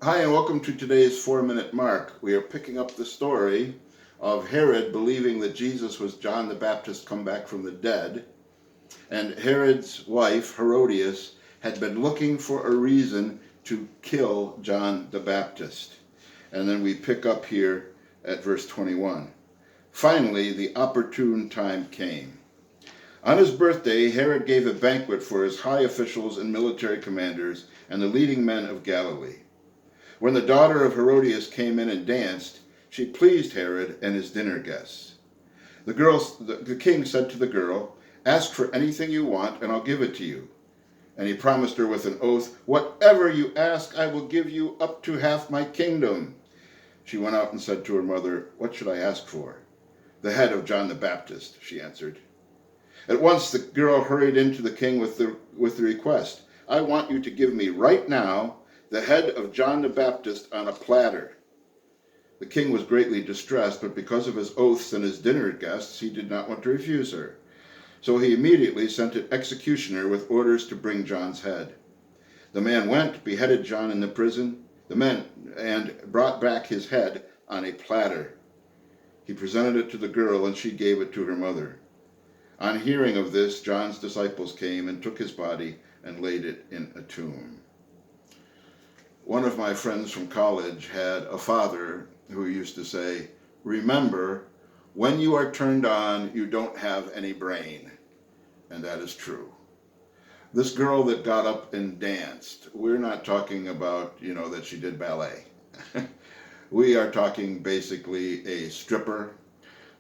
Hi, and welcome to today's 4-Minute Mark. We are picking up the story of Herod believing that Jesus was John the Baptist come back from the dead. And Herod's wife, Herodias, had been looking for a reason to kill John the Baptist. And then we pick up here at verse 21. Finally, the opportune time came. On his birthday, Herod gave a banquet for his high officials and military commanders and the leading men of Galilee. When the daughter of Herodias came in and danced, she pleased Herod and his dinner guests. The king said to the girl, "Ask for anything you want, and I'll give it to you." And he promised her with an oath, "Whatever you ask, I will give you up to half my kingdom." She went out and said to her mother, "What should I ask for?" "The head of John the Baptist," she answered. At once the girl hurried into the king with the request, "I want you to give me right now the head of John the Baptist on a platter." The king was greatly distressed, but because of his oaths and his dinner guests, he did not want to refuse her. So he immediately sent an executioner with orders to bring John's head. The man went, beheaded John in the prison, and brought back his head on a platter. He presented it to the girl, and she gave it to her mother. On hearing of this, John's disciples came and took his body and laid it in a tomb. One of my friends from college had a father who used to say, "Remember, when you are turned on, you don't have any brain." And that is true. This girl that got up and danced, we're not talking about, that she did ballet. We are talking basically a stripper.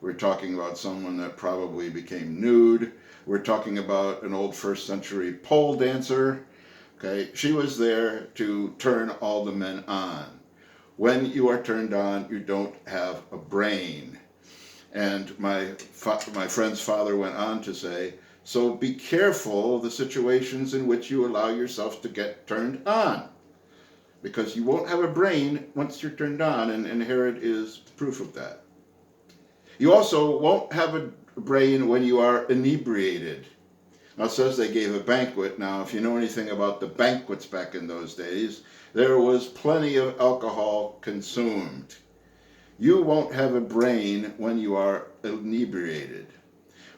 We're talking about someone that probably became nude. We're talking about an old first century pole dancer. Okay, she was there to turn all the men on. When you are turned on, you don't have a brain. And my friend's father went on to say, so be careful the situations in which you allow yourself to get turned on, because you won't have a brain once you're turned on, and Herod is proof of that. You also won't have a brain when you are inebriated. Now it says they gave a banquet. Now, if you know anything about the banquets back in those days, there was plenty of alcohol consumed. You won't have a brain when you are inebriated.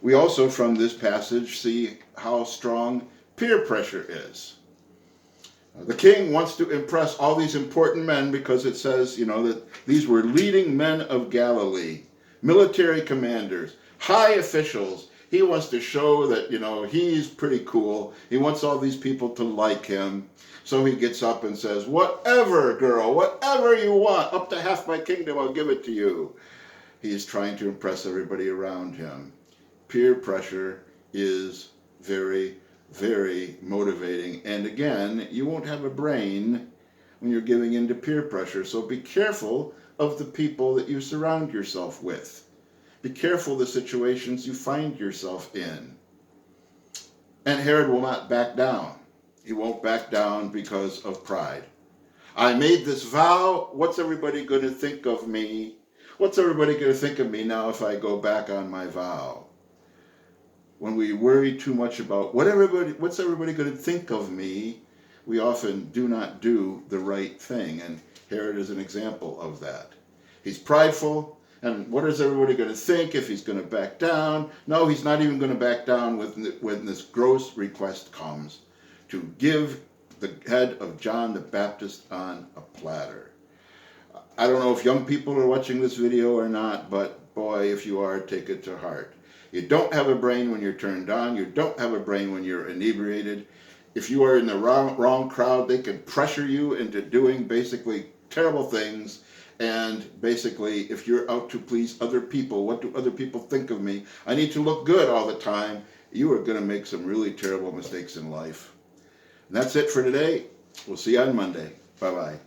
We also, from this passage, see how strong peer pressure is. The king wants to impress all these important men because it says, that these were leading men of Galilee, military commanders, high officials. He wants to show that, he's pretty cool. He wants all these people to like him. So he gets up and says, "Whatever, girl, whatever you want, up to half my kingdom, I'll give it to you." He's trying to impress everybody around him. Peer pressure is very, very motivating. And again, you won't have a brain when you're giving in to peer pressure. So be careful of the people that you surround yourself with. Be careful the situations you find yourself in. And Herod will not back down. He won't back down because of pride. I made this vow. What's everybody going to think of me? What's everybody going to think of me now if I go back on my vow? When we worry too much about what's everybody going to think of me, we often do not do the right thing. And Herod is an example of that. He's prideful. And what is everybody going to think if he's going to back down? No, he's not even going to back down when this gross request comes to give the head of John the Baptist on a platter. I don't know if young people are watching this video or not, but boy, if you are, take it to heart. You don't have a brain when you're turned on. You don't have a brain when you're inebriated. If you are in the wrong crowd, they can pressure you into doing basically terrible things. And basically, if you're out to please other people, what do other people think of me? I need to look good all the time. You are going to make some really terrible mistakes in life. And that's it for today. We'll see you on Monday. Bye-bye.